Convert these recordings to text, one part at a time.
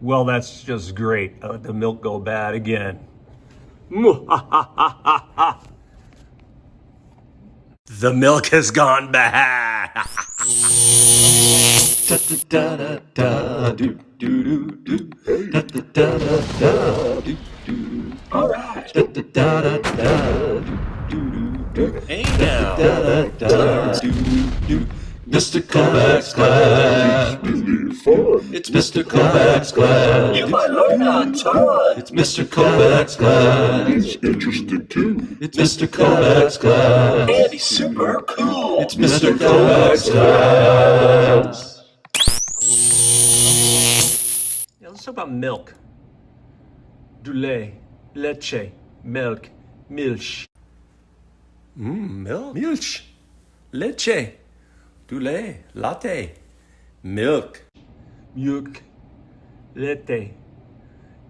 Well, that's just great. I let the milk go bad again. The milk has gone bad. All right. Hey now. Mr. Kovacs Class. It's Mr. Kovacs Class. You might learn a ton. It's Mr. Kovacs Class. He's interesting too. It's Mr. Kovacs Class. And he's super cool. It's Mr. Kovacs Class. Yeah, let's talk about milk. Du lait, leche, milk, milch. Milk. Milch. Leche. Du lait, latte. Milk. Milk. Latte.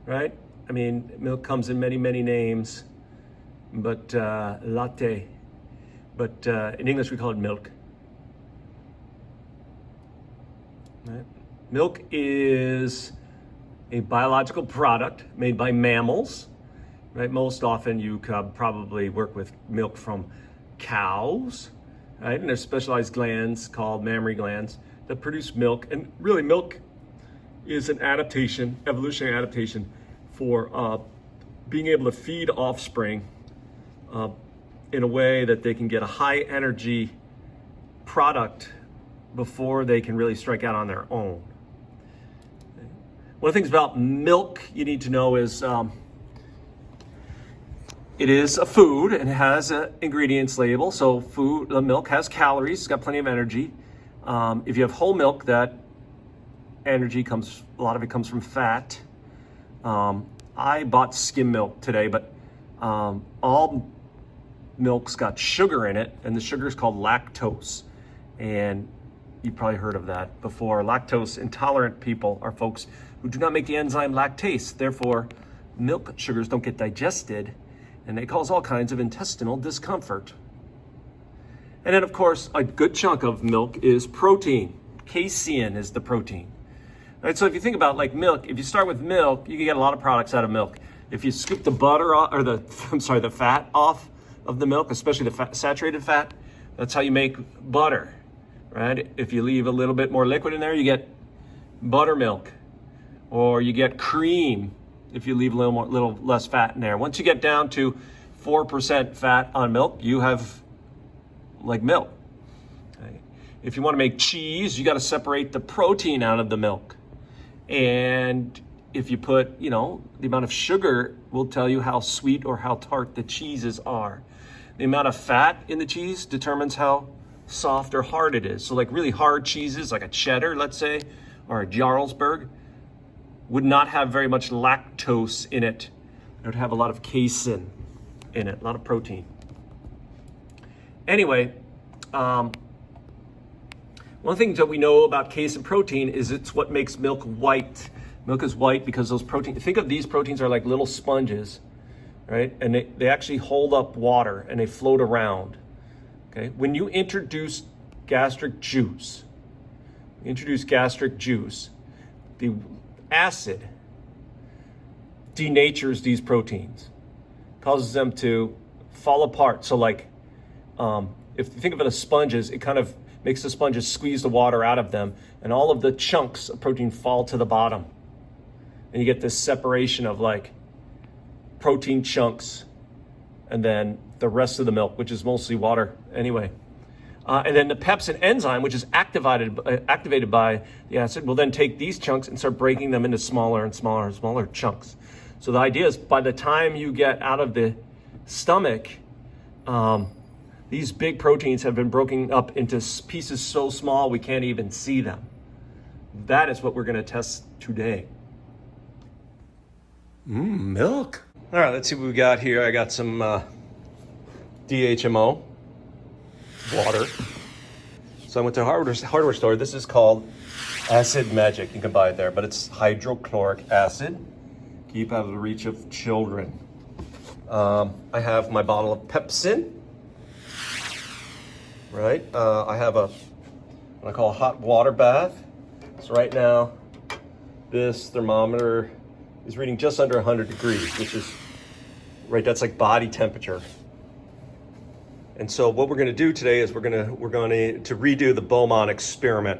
Right? I mean, milk comes in many, many names, but latte. But in English, we call it milk. Right? Milk is a biological product made by mammals. Right? Most often, you could probably work with milk from cows. Right? And there's specialized glands called mammary glands that produce milk. And really, milk is an adaptation, evolutionary adaptation for being able to feed offspring in a way that they can get a high energy product before they can really strike out on their own. One of the things about milk you need to know is it is a food and it has an ingredients label. So the milk has calories, it's got plenty of energy. If you have whole milk, that energy a lot of it comes from fat. I bought skim milk today, but all milk's got sugar in it, and the sugar is called lactose. And you've probably heard of that before. Lactose intolerant people are folks who do not make the enzyme lactase. Therefore, milk sugars don't get digested, and they cause all kinds of intestinal discomfort. And then, of course, a good chunk of milk is protein. Casein is the protein. Right, so if you think about like milk, if you start with milk, you can get a lot of products out of milk. If you scoop the butter off, or the fat off of the milk, especially the saturated fat, that's how you make butter, right? If you leave a little bit more liquid in there, you get buttermilk, or you get cream if you leave a little less fat in there. Once you get down to 4% fat on milk, you have like milk. Okay. If you want to make cheese, you got to separate the protein out of the milk. And if you put, the amount of sugar will tell you how sweet or how tart the cheeses are. The amount of fat in the cheese determines how soft or hard it is. So like really hard cheeses, like a cheddar, let's say, or a Jarlsberg, would not have very much lactose in it. It would have a lot of casein in it, a lot of protein. Anyway, one of the things that we know about casein protein is it's what makes milk white. Milk is white because those proteins, think of these proteins are like little sponges, right? And they actually hold up water and they float around, okay? When you introduce gastric juice, the acid denatures these proteins, causes them to fall apart. So like, if you think of it as sponges, it kind of makes the sponges squeeze the water out of them, and all of the chunks of protein fall to the bottom. And you get this separation of like protein chunks and then the rest of the milk, which is mostly water anyway. And then the pepsin enzyme, which is activated by the acid, will then take these chunks and start breaking them into smaller and smaller and smaller chunks. So the idea is by the time you get out of the stomach, these big proteins have been broken up into pieces so small we can't even see them. That is what we're going to test today. Milk. All right, let's see what we got here. I got some DHMO water. So I went to a hardware store. This is called Acid Magic. You can buy it there, but it's hydrochloric acid. Keep out of the reach of children. I have my bottle of Pepsin. Right? I have what I call a hot water bath. So right now, this thermometer is reading just under 100 degrees, which is, right, that's like body temperature. And so what we're gonna do today is we're going to redo the Beaumont experiment.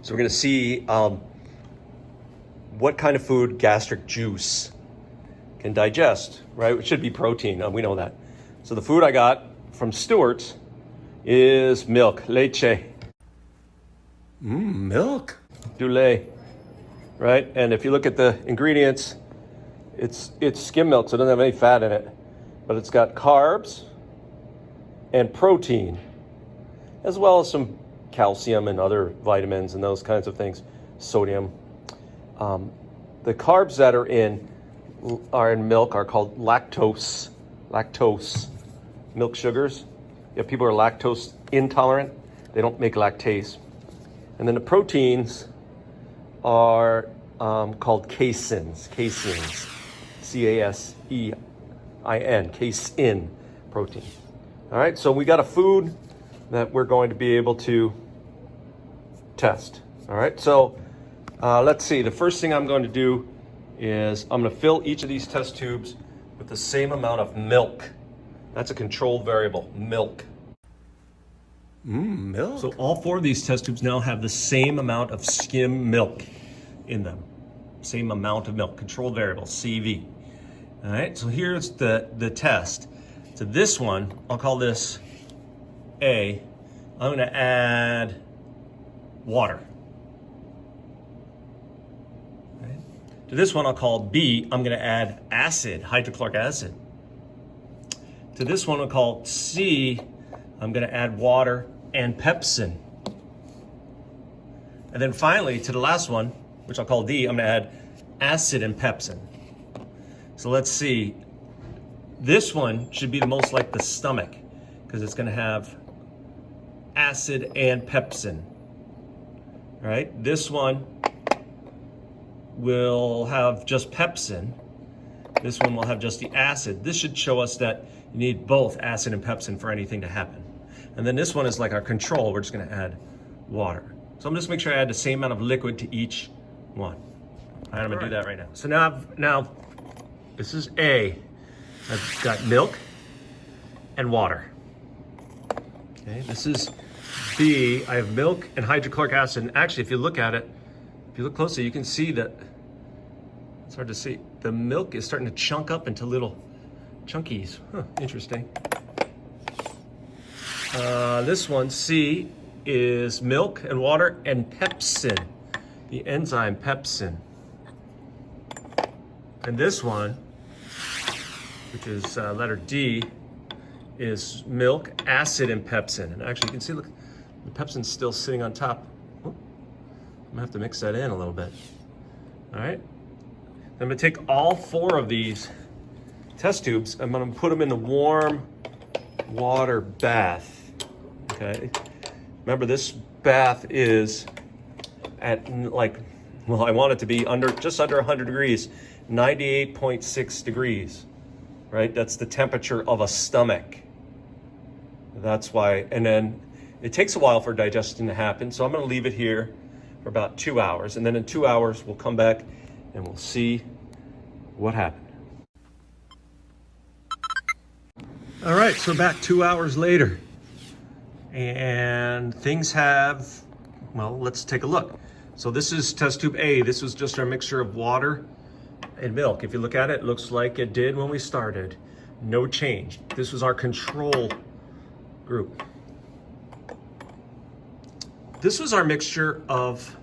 So we're gonna see what kind of food gastric juice can digest, right? It should be protein, we know that. So the food I got from Stewart's is milk, leche. Milk. Du lait, right? And if you look at the ingredients, it's skim milk, so it doesn't have any fat in it, but it's got carbs and protein, as well as some calcium and other vitamins and those kinds of things, sodium. The carbs that are in milk are called lactose milk sugars. If people are lactose intolerant, they don't make lactase. And then the proteins are called caseins, C-A-S-E-I-N, casein protein. All right, so we got a food that we're going to be able to test. All right, so let's see. The first thing I'm going to do is I'm going to fill each of these test tubes with the same amount of milk. That's a controlled variable, milk. Milk. So all 4 of these test tubes now have the same amount of skim milk in them. Same amount of milk, controlled variable, CV. All right, so here's the test. So this one, I'll call this A. I'm gonna add water. Right. To this one, I'll call B. I'm gonna add acid, hydrochloric acid. To this one, I'll call C. I'm gonna add water and pepsin. And then finally, to the last one, which I'll call D, I'm gonna add acid and pepsin. So let's see. This one should be the most like the stomach because it's gonna have acid and pepsin. All right, this one will have just pepsin. This one will have just the acid. This should show us that you need both acid and pepsin for anything to happen. And then this one is like our control. We're just gonna add water. So I'm just make sure I add the same amount of liquid to each one. All right, I'm gonna do that right now. So now this is A. I've got milk and water. Okay, this is B. I have milk and hydrochloric acid. And actually, if you look at it, if you look closely, you can see that, it's hard to see, the milk is starting to chunk up into little chunkies. Huh, interesting. This one, C, is milk and water and pepsin, the enzyme pepsin. And this one, which is letter D, is milk, acid, and pepsin. And actually, you can see, look, the pepsin's still sitting on top. Oh, I'm gonna have to mix that in a little bit. All right. I'm gonna take all 4 of these test tubes. I'm gonna put them in the warm water bath. Okay. Remember, this bath is at like, well, I want it to be just under 100 degrees, 98.6 degrees. Right? That's the temperature of a stomach. That's why, and then it takes a while for digestion to happen. So I'm gonna leave it here for about 2 hours. And then in 2 hours, we'll come back and we'll see what happened. All right, so back 2 hours later. And things have, well, let's take a look. So this is test tube A. This was just our mixture of water and milk. If you look at it, it looks like it did when we started. No change. This was our control group. This was our mixture of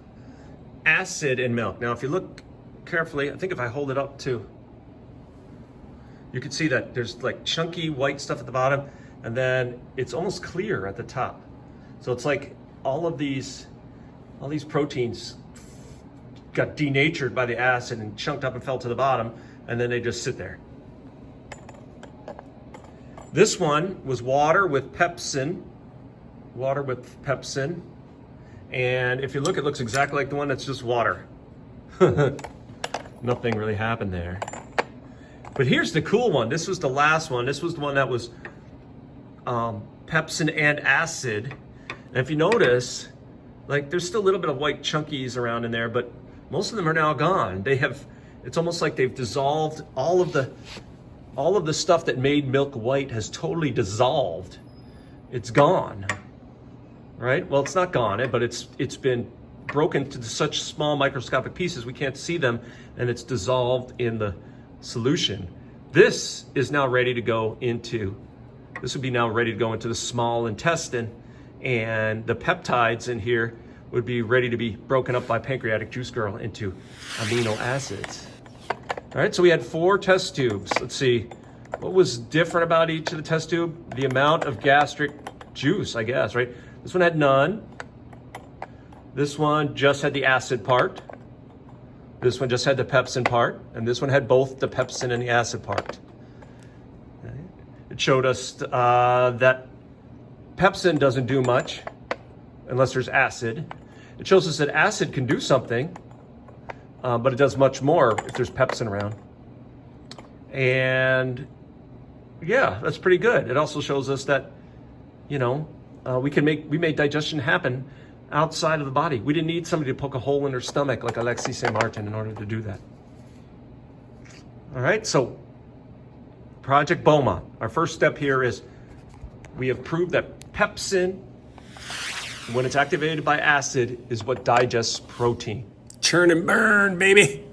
acid and milk. Now, if you look carefully, I think if I hold it up too, you can see that there's like chunky white stuff at the bottom, and then it's almost clear at the top. So it's like all these proteins got denatured by the acid and chunked up and fell to the bottom, and then they just sit there. This one was water with pepsin. And if you look, it looks exactly like the one that's just water. Nothing really happened there. But here's the cool one. This was the last one. This was the one that was pepsin and acid. And if you notice, like there's still a little bit of white chunkies around in there, but Most of them are now gone. It's almost like they've dissolved all of the stuff that made milk white has totally dissolved. It's gone, right? Well, it's not gone, but it's been broken into such small microscopic pieces we can't see them, and it's dissolved in the solution. This is now ready to go into, this would be now ready to go into the small intestine, and the peptides in here would be ready to be broken up by pancreatic juice girl into amino acids. All right, so we had 4 test tubes. Let's see, what was different about each of the test tube? The amount of gastric juice, I guess, right? This one had none. This one just had the acid part. This one just had the pepsin part. And this one had both the pepsin and the acid part. Okay. It showed us that pepsin doesn't do much unless there's acid. It shows us that acid can do something, but it does much more if there's pepsin around. And yeah, that's pretty good. It also shows us that, you know, we made digestion happen outside of the body. We didn't need somebody to poke a hole in her stomach like Alexis Saint Martin in order to do that. All right, so Project BOMA. Our first step here is we have proved that pepsin, when it's activated by acid, is what digests protein. Churn and burn, baby.